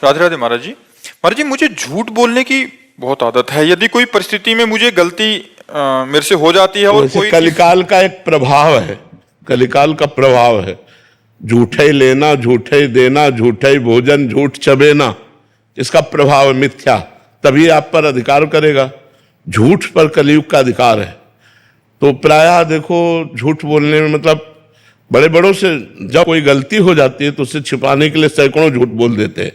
राधे राधे महाराज जी। महाराज जी, मुझे झूठ बोलने की बहुत आदत है। यदि कोई परिस्थिति में मुझे गलती मेरे से हो जाती है और वैसे कोई कलिकाल का एक प्रभाव है, कलिकाल का प्रभाव है। झूठे ही लेना, झूठे ही देना, झूठे ही भोजन, झूठ चबेना, इसका प्रभाव है मिथ्या। तभी आप पर अधिकार करेगा। झूठ पर कलयुग का अधिकार है। तो प्रायः देखो, झूठ बोलने में मतलब बड़े बड़ों से जब कोई गलती हो जाती है तो उसे छिपाने के लिए सैकड़ों झूठ बोल देते हैं,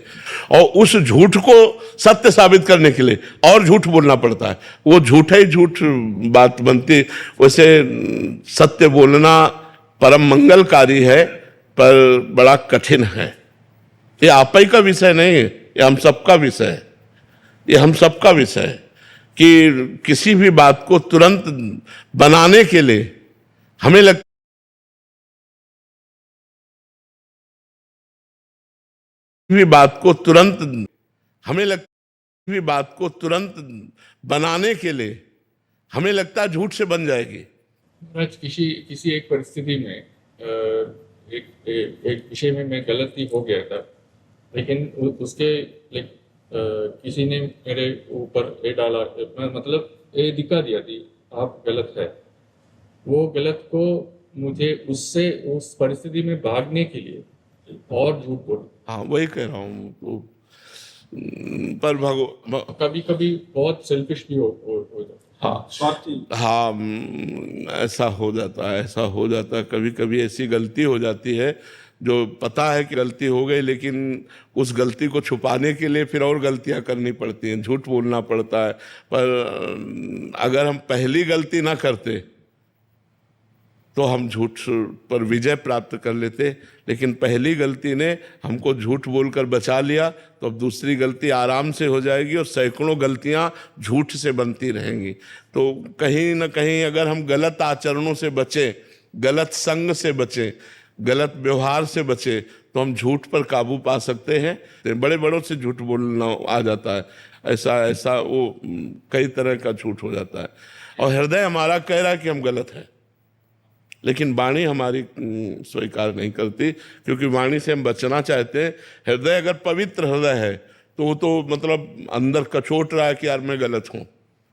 और उस झूठ को सत्य साबित करने के लिए और झूठ बोलना पड़ता है। वो झूठा ही झूठ बात बनती। वैसे सत्य बोलना परम मंगलकारी है, पर बड़ा कठिन है। ये आप ही का विषय नहीं है, ये हम सबका विषय है। ये हम सबका विषय है कि किसी भी बात को तुरंत बनाने के लिए हमें लगता भी बात को तुरंत हमें लगता भी बात को तुरंत बनाने के लिए हमें लगता है झूठ से बन जाएगी। महाराज, किसी किसी एक परिस्थिति में एक विषय में मैं गलती हो गया था, लेकिन उसके किसी ने मेरे ऊपर ये डाला, मतलब ये दिखा दिया थी आप गलत है। वो गलत को मुझे उससे उस परिस्थिति में भागने के लिए और झूठ बोल। हाँ, वही कह रहा हूँ। तो पर कभी कभी बहुत सेल्फिश भी हो जाता। हाँ हाँ, ऐसा हो जाता है, ऐसा हो जाता है। कभी कभी ऐसी गलती हो जाती है जो पता है कि गलती हो गई, लेकिन उस गलती को छुपाने के लिए फिर और गलतियां करनी पड़ती हैं, झूठ बोलना पड़ता है। पर अगर हम पहली गलती ना करते तो हम झूठ पर विजय प्राप्त कर लेते, लेकिन पहली गलती ने हमको झूठ बोलकर बचा लिया, तो अब दूसरी गलती आराम से हो जाएगी और सैकड़ों गलतियां झूठ से बनती रहेंगी। तो कहीं ना कहीं अगर हम गलत आचरणों से बचें, गलत संग से बचें, गलत व्यवहार से बचें, तो हम झूठ पर काबू पा सकते हैं। बड़े बड़ों से झूठ बोलना आ जाता है, ऐसा ऐसा वो कई तरह का झूठ हो जाता है। और हृदय हमारा कह रहा है कि हम गलत हैं, लेकिन वाणी हमारी स्वीकार नहीं करती, क्योंकि वाणी से हम बचना चाहते हैं। हृदय अगर पवित्र हृदय है तो वो तो मतलब अंदर कचोट रहा है कि यार मैं गलत हूँ,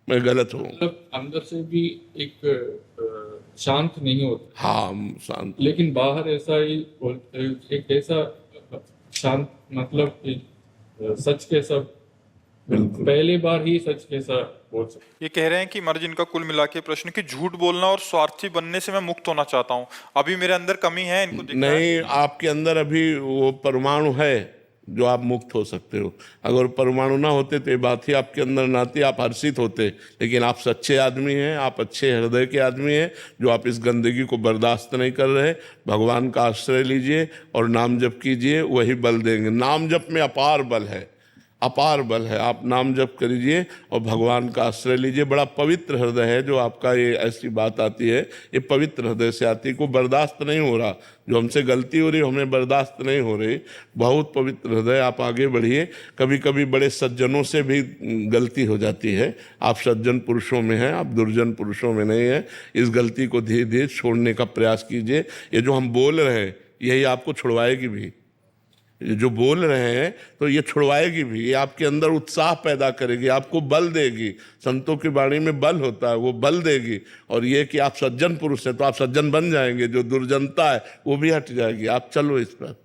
मैं गलत हूँ। मतलब अंदर से भी एक शांत नहीं होता। हाँ, शांत। लेकिन बाहर ऐसा ही एक ऐसा शांत, मतलब सच के सब पहली बार ही सच कैसा बोल सकते। ये कह रहे हैं कि महाराज, इनका कुल मिला के प्रश्न कि झूठ बोलना और स्वार्थी बनने से मैं मुक्त होना चाहता हूँ। अभी मेरे अंदर कमी है, इनको दिख रहा है। नहीं, आपके अंदर अभी वो परमाणु है जो आप मुक्त हो सकते हो। अगर परमाणु ना होते तो ये बात ही आपके अंदर ना आती, आप हर्षित होते। लेकिन आप सच्चे आदमी हैं, आप अच्छे हृदय के आदमी हैं, जो आप इस गंदगी को बर्दाश्त नहीं कर रहे। भगवान का आश्रय लीजिए और नाम जप कीजिए, वही बल देंगे। नाम जप में अपार बल है, अपार बल है। आप नाम जप करिए और भगवान का आश्रय लीजिए। बड़ा पवित्र हृदय है जो आपका, ये ऐसी बात आती है, ये पवित्र हृदय से आती है। को बर्दाश्त नहीं हो रहा, जो हमसे गलती हो रही हमें बर्दाश्त नहीं हो रही। बहुत पवित्र हृदय, आप आगे बढ़िए। कभी कभी बड़े सज्जनों से भी गलती हो जाती है। आप सज्जन पुरुषों में हैं, आप दुर्जन पुरुषों में नहीं हैं। इस गलती को धीरे धीरे छोड़ने का प्रयास कीजिए। ये जो हम बोल रहे हैं यही आपको छुड़वाएगी भी। ये जो बोल रहे हैं तो ये छुड़वाएगी भी, ये आपके अंदर उत्साह पैदा करेगी, आपको बल देगी। संतों की वाणी में बल होता है, वो बल देगी। और ये कि आप सज्जन पुरुष हैं तो आप सज्जन बन जाएंगे, जो दुर्जनता है वो भी हट जाएगी। आप चलो इस पर।